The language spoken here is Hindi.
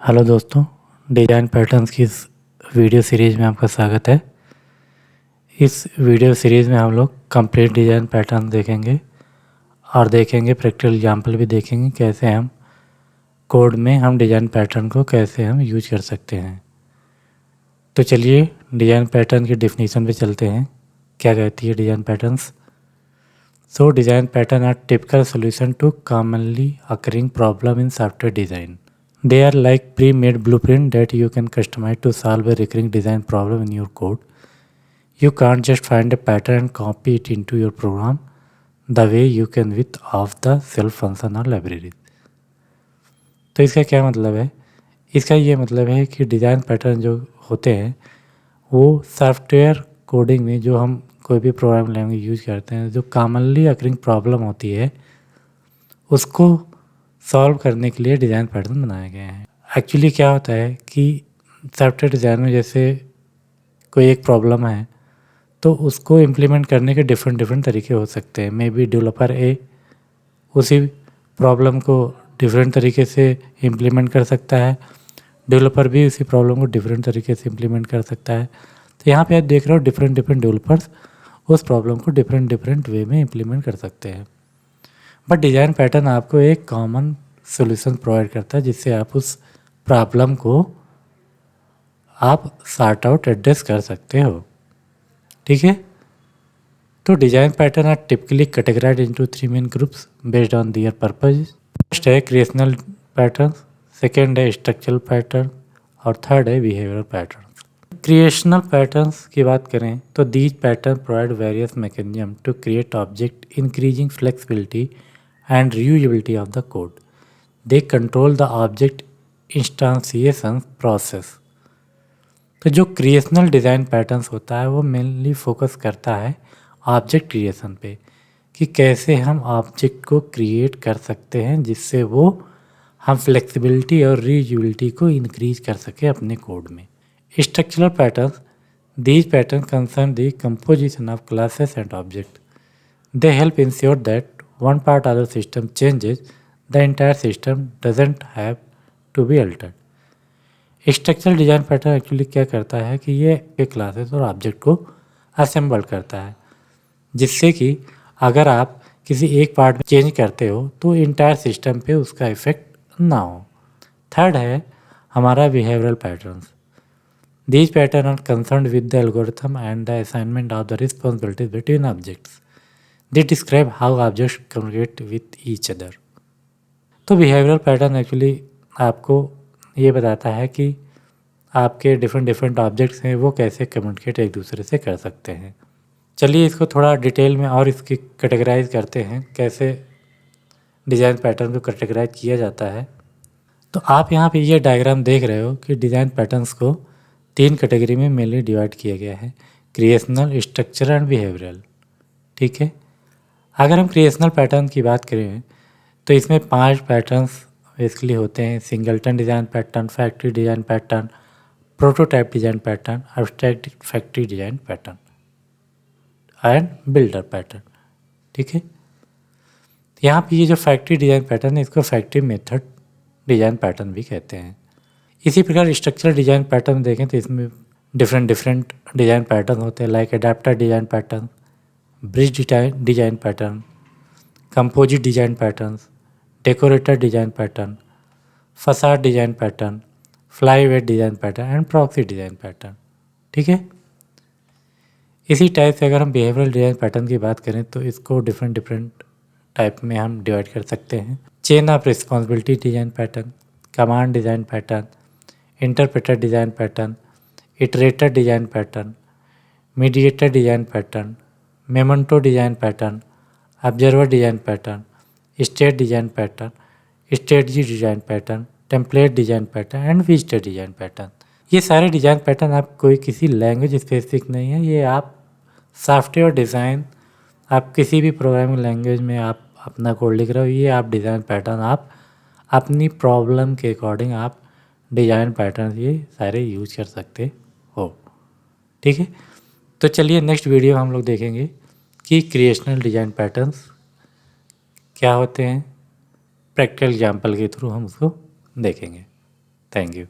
हेलो दोस्तों, डिज़ाइन पैटर्न्स की इस वीडियो सीरीज़ में आपका स्वागत है। इस वीडियो सीरीज़ में हम लोग कंप्लीट डिज़ाइन पैटर्न देखेंगे और देखेंगे प्रैक्टिकल एग्जांपल भी देखेंगे कैसे हम कोड में हम डिज़ाइन पैटर्न को कैसे हम यूज कर सकते हैं। तो चलिए डिज़ाइन पैटर्न की डेफिनेशन पे चलते हैं। क्या कहती है design patterns? So design pattern are typical solution to commonly occurring problem in software design. They are like pre-made blueprint that you can customize to solve a recurring design problem in your code. You can't just find a pattern and copy it into your program the way you can with off-the-shelf function or libraries. तो इसका क्या मतलब है? इसका ये मतलब है कि डिज़ाइन पैटर्न जो होते हैं वो सॉफ्टवेयर कोडिंग में जो हम कोई भी प्रोग्राम लैंग्वेज यूज करते हैं, जो कॉमनली अकरिंग प्रॉब्लम होती है उसको सॉल्व करने के लिए डिज़ाइन पैटर्न बनाए गए हैं। एक्चुअली क्या होता है कि सॉफ्टवेयर डिज़ाइन में जैसे कोई एक प्रॉब्लम है तो उसको इम्प्लीमेंट करने के डिफरेंट तरीके हो सकते हैं। मे बी डेवलपर ए उसी प्रॉब्लम को डिफरेंट तरीके से इम्प्लीमेंट कर सकता है, डेवलपर भी उसी प्रॉब्लम को डिफरेंट तरीके से इम्प्लीमेंट कर सकता है। तो यहाँ पे आप देख रहे हो डिफरेंट डेवलपर्स उस प्रॉब्लम को डिफरेंट वे में इम्प्लीमेंट कर सकते हैं। बट डिज़ाइन पैटर्न आपको एक कॉमन सॉल्यूशन प्रोवाइड करता है जिससे आप उस प्रॉब्लम को आप सॉर्ट आउट एड्रेस कर सकते हो। ठीक है, तो design pattern are typically categorised into 3 main groups based on their purpose. First है क्रिएशनल पैटर्न, सेकेंड है स्ट्रक्चरल पैटर्न और थर्ड है बिहेवियरल पैटर्न। क्रिएशनल पैटर्न्स की बात करें तो these pattern provide various mechanism to create object increasing flexibility and reusability of the code. They control the object instantiation process. तो जो क्रिएशनल डिज़ाइन पैटर्न्स होता है वो मेनली फोकस करता है ऑब्जेक्ट क्रिएशन पे कि कैसे हम ऑब्जेक्ट को क्रिएट कर सकते हैं जिससे वो हम फ्लेक्सिबिलिटी और रीयूजिबिलिटी को इंक्रीज कर सके अपने कोड में। Structural patterns, these pattern concern the composition of classes and object. They help ensure that one part of the system changes, the entire system doesn't have to be altered. Structural design pattern actually क्या करता है कि ये क्लासेस और ऑब्जेक्ट को असेंबल करता है जिससे कि अगर आप किसी एक पार्ट में चेंज करते हो तो इंटायर सिस्टम पे उसका इफेक्ट ना हो। थर्ड है हमारा behavioural patterns. These pattern are concerned with the algorithm and the assignment of the responsibilities between objects. They describe how objects communicate with each other. तो बिहेवियरल पैटर्न एक्चुअली आपको ये बताता है कि आपके डिफरेंट ऑब्जेक्ट्स हैं वो कैसे कम्युनिकेट एक दूसरे से कर सकते हैं। चलिए इसको थोड़ा डिटेल में और इसकी कैटेगराइज करते हैं, कैसे डिज़ाइन पैटर्न को कैटेगराइज किया जाता है। तो आप यहाँ पे ये डायग्राम देख रहे हो कि डिज़ाइन पैटर्न्स को 3 कैटेगरी में मेनली डिवाइड किया गया है, क्रिएशनल, स्ट्रक्चरल एंड बिहेवियरल। ठीक है, अगर हम क्रिएशनल पैटर्न की बात करें तो इसमें 5 पैटर्न्स बेसिकली होते हैं: singleton design pattern, factory design pattern, prototype design pattern, abstract factory design pattern and builder pattern. ठीक है, यहाँ पे ये जो फैक्ट्री डिज़ाइन पैटर्न है इसको फैक्ट्री मेथड डिज़ाइन पैटर्न भी कहते हैं। इसी प्रकार स्ट्रक्चरल डिज़ाइन पैटर्न देखें तो इसमें डिफरेंट डिज़ाइन पैटर्न होते हैं, like adapter design pattern, bridge design pattern, composite design patterns, decorator design pattern, facade design pattern, flyweight design pattern and proxy design pattern. ठीक है, इसी टाइप से अगर हम बिहेवियरल डिज़ाइन पैटर्न की बात करें तो इसको डिफरेंट टाइप में हम डिवाइड कर सकते हैं: chain of responsibility design pattern, command design pattern, interpreter design pattern, iterator design pattern, mediator design pattern, memento design pattern, observer design pattern, state design pattern, strategy design pattern, template design pattern and visitor design pattern. ये सारे डिज़ाइन पैटर्न आप कोई किसी लैंग्वेज स्पेसिफिक नहीं है, ये आप सॉफ्टवेयर डिज़ाइन आप किसी भी प्रोग्रामिंग लैंग्वेज में आप अपना कोड लिख रहे हो, ये आप डिज़ाइन पैटर्न आप अपनी प्रॉब्लम के अकॉर्डिंग आप डिज़ाइन पैटर्न ये सारे यूज कर सकते हो। ठीक है, तो चलिए नेक्स्ट वीडियो हम लोग देखेंगे कि क्रिएशनल डिज़ाइन पैटर्न्स क्या होते हैं, प्रैक्टिकल एग्जाम्पल के थ्रू हम उसको देखेंगे। Thank you.